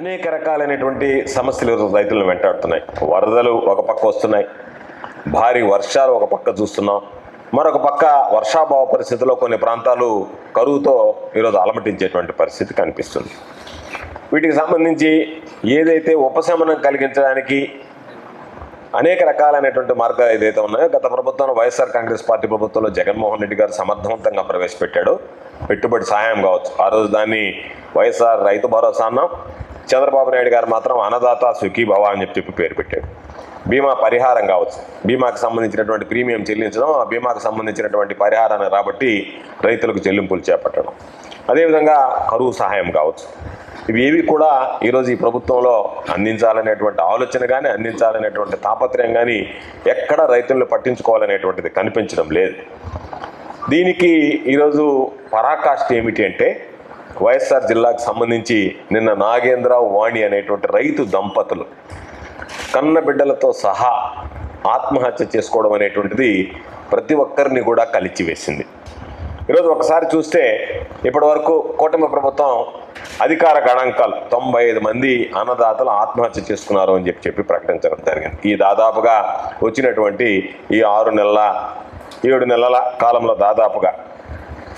అనేక రకాలైనటువంటి సమస్యలు రైతులను వెంటాడుతున్నాయి. వరదలు ఒక పక్క వస్తున్నాయి, భారీ వర్షాలు ఒక పక్క చూస్తున్నాం, మరొక పక్క వర్షాభావ పరిస్థితుల్లో కొన్ని ప్రాంతాలు కరువుతో ఈరోజు అలమటించేటువంటి పరిస్థితి కనిపిస్తుంది. వీటికి సంబంధించి ఏదైతే ఉపశమనం కలిగించడానికి అనేక రకాలైనటువంటి మార్గాలు ఏదైతే ఉన్నాయో గత ప్రభుత్వంలో వైఎస్ఆర్ కాంగ్రెస్ పార్టీ ప్రభుత్వంలో జగన్మోహన్ రెడ్డి గారు సమర్థవంతంగా ప్రవేశపెట్టాడు. పెట్టుబడి సహాయం కావచ్చు, ఆ రోజు దాన్ని వైఎస్ఆర్ రైతు భరోసా అన్నాం. చంద్రబాబు నాయుడు గారు మాత్రం అన్నదాత సుఖీభవ అని చెప్పి పేరు పెట్టాడు. బీమా పరిహారం కావచ్చు, బీమాకు సంబంధించినటువంటి ప్రీమియం చెల్లించడం, ఆ బీమాకు సంబంధించినటువంటి పరిహారాన్ని రాబట్టి రైతులకు చెల్లింపులు చేపట్టడం, అదేవిధంగా కరువు సహాయం కావచ్చు. ఇవి ఏవి కూడా ఈరోజు ఈ ప్రభుత్వంలో అందించాలనేటువంటి ఆలోచన కానీ, అందించాలనేటువంటి తాపత్రయం కానీ ఎక్కడ రైతులను పట్టించుకోవాలనేటువంటిది కనిపించడం లేదు. దీనికి ఈరోజు పరాకాష్ఠ ఏమిటి అంటే, వైఎస్ఆర్ జిల్లాకు సంబంధించి నిన్న నాగేంద్ర వాణి అనేటువంటి రైతు దంపతులు కన్న బిడ్డలతో సహా ఆత్మహత్య చేసుకోవడం అనేటువంటిది ప్రతి ఒక్కరిని కూడా కలిచివేసింది. ఈరోజు ఒకసారి చూస్తే ఇప్పటి వరకు కూటమి ప్రభుత్వం అధికార గణాంకాలు 95 మంది అన్నదాతలు ఆత్మహత్య చేసుకున్నారు అని చెప్పి ప్రకటించడం జరిగింది. ఈ దాదాపుగా వచ్చినటువంటి ఈ 6 నెలల 7 నెలల కాలంలో దాదాపుగా.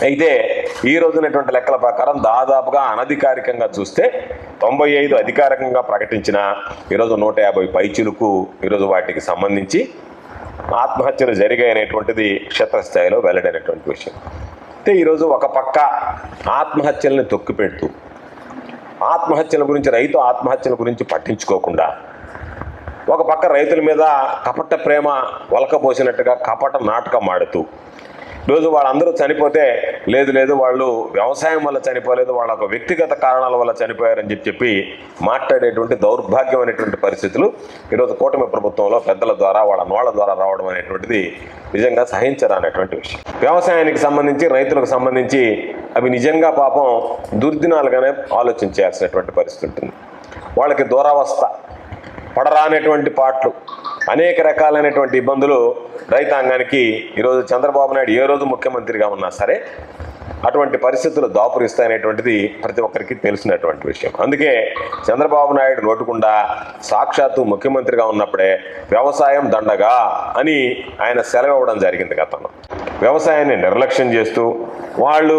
అయితే ఈ రోజునటువంటి లెక్కల ప్రకారం దాదాపుగా అనధికారికంగా చూస్తే 95 అధికారికంగా ప్రకటించిన ఈరోజు 150 పైచిలుకు ఈరోజు వాటికి సంబంధించి ఆత్మహత్యలు జరిగాయనేటువంటిది క్షేత్రస్థాయిలో వెల్లడైనటువంటి విషయం. అయితే ఈరోజు ఒక పక్క ఆత్మహత్యల్ని తొక్కిపెడుతూ ఆత్మహత్యల గురించి, రైతు ఆత్మహత్యల గురించి పట్టించుకోకుండా ఒక పక్క రైతుల మీద కపట ప్రేమ వలకపోసినట్టుగా కపట నాటకం ఆడుతూ ఈరోజు వాళ్ళందరూ చనిపోతే లేదు వాళ్ళు వ్యవసాయం వల్ల చనిపోలేదు, వాళ్ళ ఒక వ్యక్తిగత కారణాల వల్ల చనిపోయారని చెప్పి మాట్లాడేటువంటి దౌర్భాగ్యమైనటువంటి పరిస్థితులు ఈరోజు కూటమి ప్రభుత్వంలో పెద్దల ద్వారా వాళ్ళ నోళ్ల ద్వారా రావడం అనేటువంటిది నిజంగా సహించరానటువంటి విషయం. వ్యవసాయానికి సంబంధించి, రైతులకు సంబంధించి అవి నిజంగా పాపం దుర్దినాలుగానే ఆలోచించాల్సినటువంటి పరిస్థితి ఉంటుంది. వాళ్ళకి దురవస్థ, పడరానటువంటి పాటలు, అనేక రకాలైనటువంటి ఇబ్బందులు రైతాంగానికి ఈరోజు చంద్రబాబు నాయుడు ఏ రోజు ముఖ్యమంత్రిగా ఉన్నా సరే అటువంటి పరిస్థితులు దాపురిస్తాయనేటువంటిది ప్రతి ఒక్కరికి తెలిసినటువంటి విషయం. అందుకే చంద్రబాబు నాయుడు నోటుకుండా సాక్షాత్తు ముఖ్యమంత్రిగా ఉన్నప్పుడే వ్యవసాయం దండగా అని ఆయన సెలవు ఇవ్వడం జరిగింది. గతంలో వ్యవసాయాన్ని నిర్లక్ష్యం చేస్తూ వాళ్ళు